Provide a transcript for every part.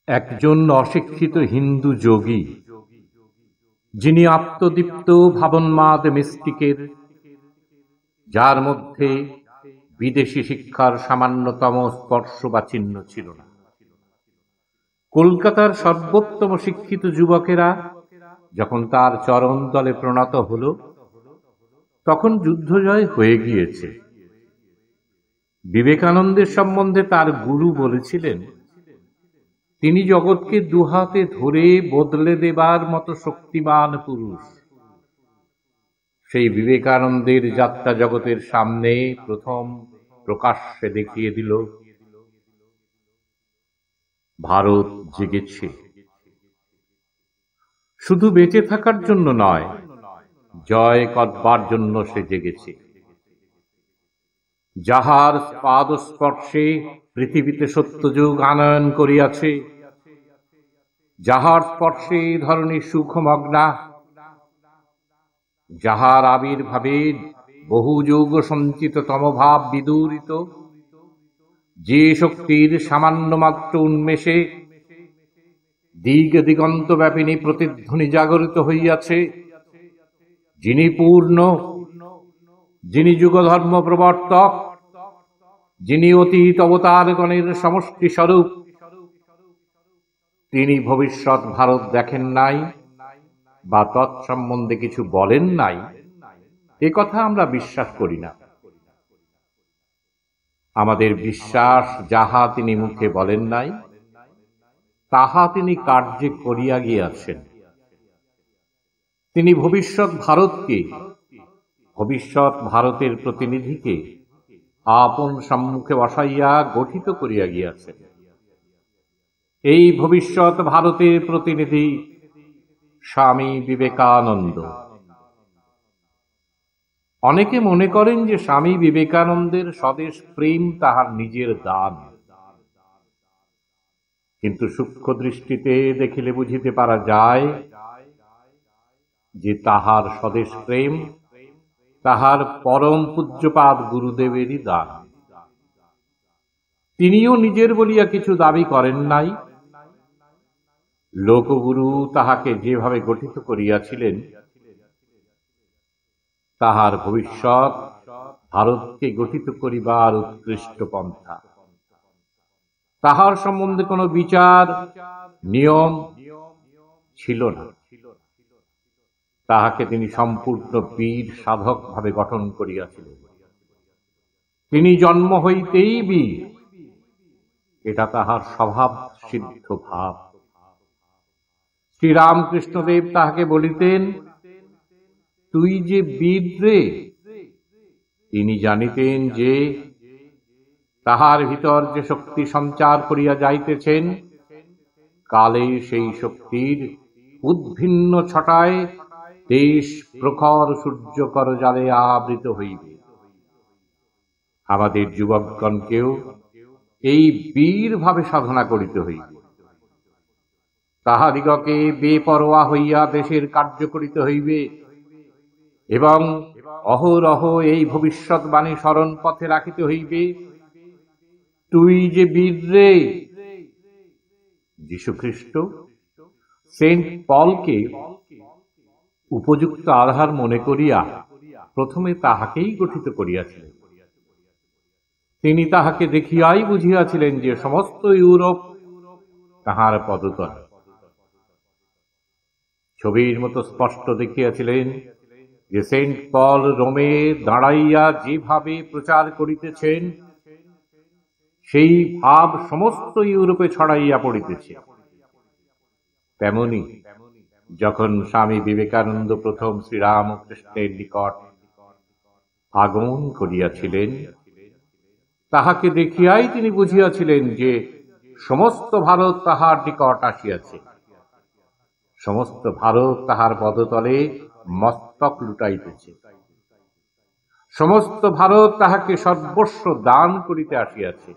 একজন অশিক্ষিত হিন্দু যোগী, যিনি আত্মদীপ্ত ভাবন্মাদ মিস্টিকের, যার মধ্যে বিদেশি শিক্ষার সামান্যতম স্পর্শ বা চিহ্ন ছিল না। কলকাতার সর্বোত্তম শিক্ষিত যুবকেরা যখন তার চরণ তলে প্রণত হল, তখন যুদ্ধজয় হয়ে গিয়েছে। বিবেকানন্দের সম্বন্ধে তার গুরু বলেছিলেন, তিনি জগৎকে দুহাতে ধরে বদলে দেবার মতো শক্তিমান পুরুষ। সেই বিবেকানন্দের যাত্রা জগতের সামনে প্রথম প্রকাশ্যে দেখিয়ে দিল, ভারত জেগেছে। শুধু বেঁচে থাকার জন্য নয়, জয় করবার জন্য সে জেগেছে। যাহার পাদস্পর্শে পৃথিবীতে সত্যযুগ আনয়ন করিয়াছে, যাহার স্পর্শে ধরণী সুখমগ্না, যাহার আবির্ভাবে বহু যুগ সঞ্চিত তমভাব বিদূরিত, যে শক্তির সামান্য মাত্র উন্মেষে দিগ দিগন্ত ব্যাপিনী প্রতিধ্বনি জাগরিত হইয়াছে, যিনি পূর্ণ, যিনি যুগধর্ম প্রবর্তক, যিনি অতীত অবতারগণের সমষ্টি স্বরূপ, তিনি ভবিষ্যৎ ভারত দেখেন নাই বা তৎসম্বন্ধে কিছু বলেন নাই, এ কথা আমরা বিশ্বাস করি না। আমাদের বিশ্বাস, যাহা তিনি মুখে বলেন নাই, তাহা তিনি কার্যে করিয়া গিয়াছেন। তিনি ভবিষ্যৎ ভারতকে, ভবিষ্যৎ ভারতের প্রতিনিধিকে আপন সম্মুখে বসাইয়া গঠিত করিয়া গিয়াছেন। এই ভবিষ্যৎ ভারতের প্রতিনিধি স্বামী বিবেকানন্দ। অনেকে মনে করেন যে স্বামী বিবেকানন্দের স্বদেশ প্রেম তাহার নিজের দান, কিন্তু সূক্ষ্ম দৃষ্টিতে দেখিলে বুঝিতে পারা যায় যে তাহার স্বদেশ প্রেম তাহার পরম পূজ্যপাদ গুরুদেবেরই দান। তিনিও নিজের বলিয়া কিছু দাবি করেন নাই। লোকগুরু তাহাকে যেভাবে গঠিত করিয়াছিলেন, তাহার ভবিষ্যৎ ভারতকে গঠিত করিবার উৎকৃষ্ট পন্থা। তাহার সম্বন্ধে কোনো বিচার নিয়ম ছিল না। তাহাকে তিনি সম্পূর্ণ বীর সাধক ভাবে গঠন করিয়াছিলেন। তিনি জন্ম হইতেই বীর, এটা তাহার স্বভাব সিদ্ধ ভাব। শ্রীরামকৃষ্ণদেব তাহাকে বলিতেন, তুই যে বীর রে। তিনি জানিতেন যে তাহার ভিতর যে শক্তি সঞ্চার করিয়া যাইতেছেন, কালে সেই শক্তির উদ্ভিন্ন ছটায় দেশ প্রখর সূর্যকর জালে আবৃত হইবে। আমাদের যুবকগণকেও এই বীর ভাবে সাধনা করিতে হইবে। তাহাদিগকে বেপরোয়া হইয়া দেশের কার্য করিতে হইবে এবং অহরহ এই ভবিষ্যৎবাণী স্মরণ পথে রাখিতে হইবে, তুই যে বীর রে। যীশুখ্রিস্ট সেন্ট পলকে উপযুক্ত আধার মনে করিয়া প্রথমে তাহাকেই গঠিত করিয়াছিলেন। তিনি তাহাকে দেখিয়াই বুঝিয়াছিলেন যে সমস্ত ইউরোপ তাহার পদতলে। ছবির মতো স্পষ্ট দেখিয়াছিলেন যে সেন্ট পল রোমে দাঁড়াইয়া যেভাবে প্রচার করিতেছেন, সেই ভাব সমস্ত ইউরোপে ছড়াইয়া পড়িতেছে। তেমনি যখন স্বামী বিবেকানন্দ প্রথম শ্রীরামকৃষ্ণের নিকট আগমন করিয়াছিলেন, তাহাকে দেখিয়াই তিনি বুঝিয়াছিলেন যে সমস্ত ভারত তাহার নিকট আসিয়াছে। সমস্ত ভারত তাহার পদতলে মস্তক লুটাইতেছে। সমস্ত ভারত তাহাকে সর্বস্ব দান করিতে আসিয়াছে।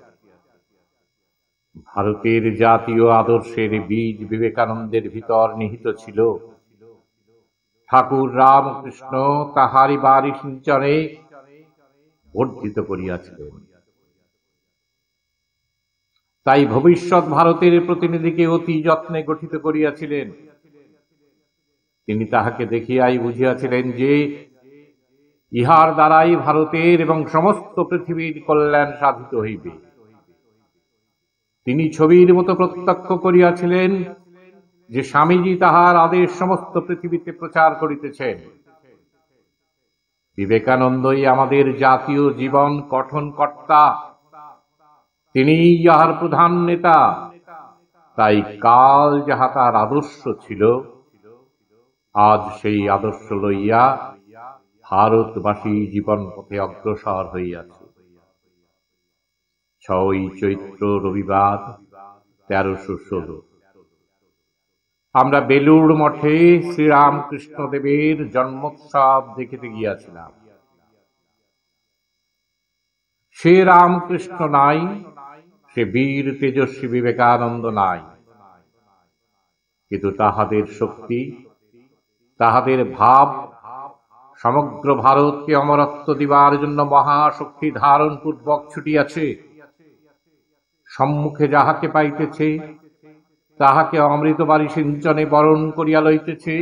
ভারতের জাতীয় আদর্শের বীজ বিবেকানন্দের ভিতর নিহিত ছিল। ঠাকুর রামকৃষ্ণ তাহারই বাড়ি সিঞ্চনে বর্ধিত করিয়াছিলেন। তাই ভবিষ্যৎ ভারতের প্রতিনিধিকে অতি যত্নে গঠিত করিয়াছিলেন। তিনি তাহাকে দেখিয়াই বুঝিয়াছিলেন যে ইহার দ্বারাই ভারতের এবং সমস্ত পৃথিবীর কল্যাণ সাধিত হইবে। তিনি ছবির মতো প্রত্যক্ষ করিয়াছিলেন যে স্বামীজি তাহার আদেশ সমস্ত পৃথিবীতে প্রচার করিতেছেন। বিবেকানন্দই আমাদের জাতীয় জীবন গঠনকর্তা, তিনি ইহার প্রধান নেতা। তাই কাল যাহা তার আদর্শ ছিল, আজ সেই আদর্শ লইয়া ভারতবাসী জীবন পথে অগ্রসর হইয়াছে। 6ই চৈত্র রবিবার 1316 আমরা বেলুড় মঠে শ্রীরামকৃষ্ণদেবের জন্মোৎসব দেখিতে গিয়াছিলাম। সে রামকৃষ্ণ নাই, সে বীর তেজস্বী বিবেকানন্দ নাই, কিন্তু তাহাদের শক্তি, তাহাদের ভাব সমগ্র ভারতকে অমরত্ব দিবার জন্য মহাশক্তি ধারণ পূর্বক ছুটিয়াছে। সম্মুখে যাহাকে পাইতেছে তাহাকে অমৃতবারী সিঞ্চনে বরণ করিয়া লইতেছে।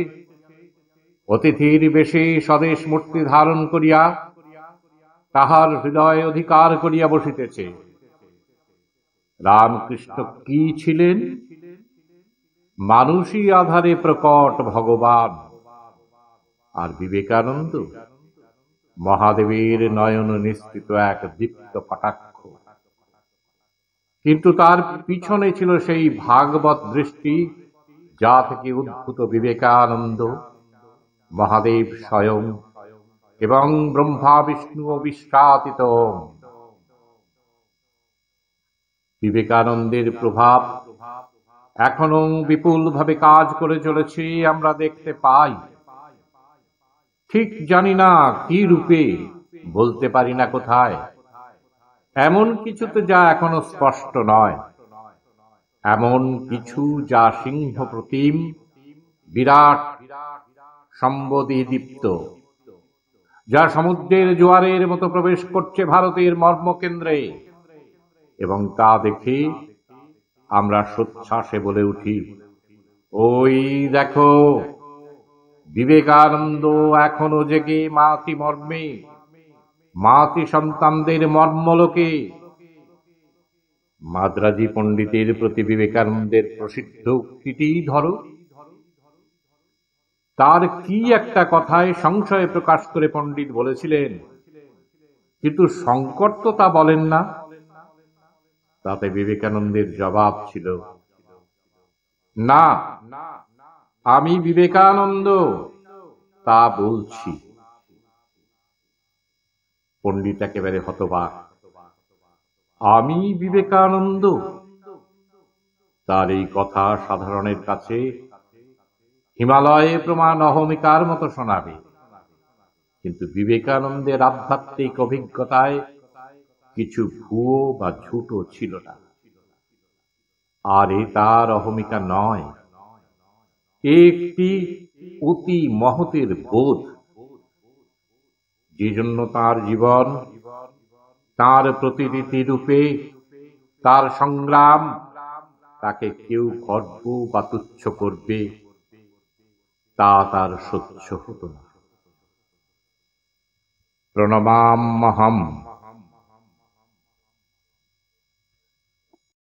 অতিথির বেশে স্বদেশ মূর্তি ধারণ করিয়া তাহার হৃদয় অধিকার করিয়া বসিতেছে। রামকৃষ্ণ কি ছিলেন? মানুষই আধারে প্রকট ভগবান। আর বিবেকানন্দ মহাদেবের নয়ন নিঃসৃত এক দীপ্ত কটাক্ষ। কিন্তু তার পিছনে ছিল সেই ভাগবত দৃষ্টি, যা থেকে উদ্ভূত বিবেকানন্দ, মহাদেব স্বয়ং এবং ব্রহ্মা বিষ্ণু বিশ্রাতিত। বিবেকানন্দের প্রভাব এখনো বিপুলভাবে কাজ করে চলেছে, আমরা দেখতে পাই। ঠিক জানি না কি রূপে, বলতে পারি না কোথায়। এমন কিছুতে যা এখনো স্পষ্ট নয়, এমন কিছু যা সিংহ প্রতিম, বিরাট, সম্বোধি দীপ্ত, যা সমুদ্রের জোয়ারের মতো প্রবেশ করছে ভারতের মর্মকেন্দ্রে। এবং তা দেখে আমরা সোচ্ছ্বাসে বলে উঠি, ওই দেখো, বিবেকানন্দ এখনো জেগে মাতি মর্মে, মাতি সন্তানদের মর্মলোকে। মাদ্রাজি পণ্ডিতের প্রতি বিবেকানন্দের প্রসিদ্ধ উক্তিটি ধরো। তার কি একটা কথায় সংশয় প্রকাশ করে পণ্ডিত বলেছিলেন, কিন্তু শঙ্কর তো তা বলেন না। তাতে বিবেকানন্দের জবাব ছিল, না, আমি বিবেকানন্দ তা বলছি। পণ্ডিত একেবারে হতবাক। আমি বিবেকানন্দ? তার এই কথা সাধারণের কাছে হিমালয়ে প্রমাণ অহমিকার মতো শোনাবে, কিন্তু বিবেকানন্দের আধ্যাত্মিক অভিজ্ঞতায় কিছু ভুয়ো বা ঝুটো ছিল না। আর এ তার অহমিকা নয়, একটি অতি মহতের বোধ, যে জন্য তার জীবন, তার প্রতিনিধি রূপে তার সংগ্রাম, তাকে কেউ গর্ব বা তুচ্ছ করবে তা তার সহ্য হতো না। প্রণমাম্যহম।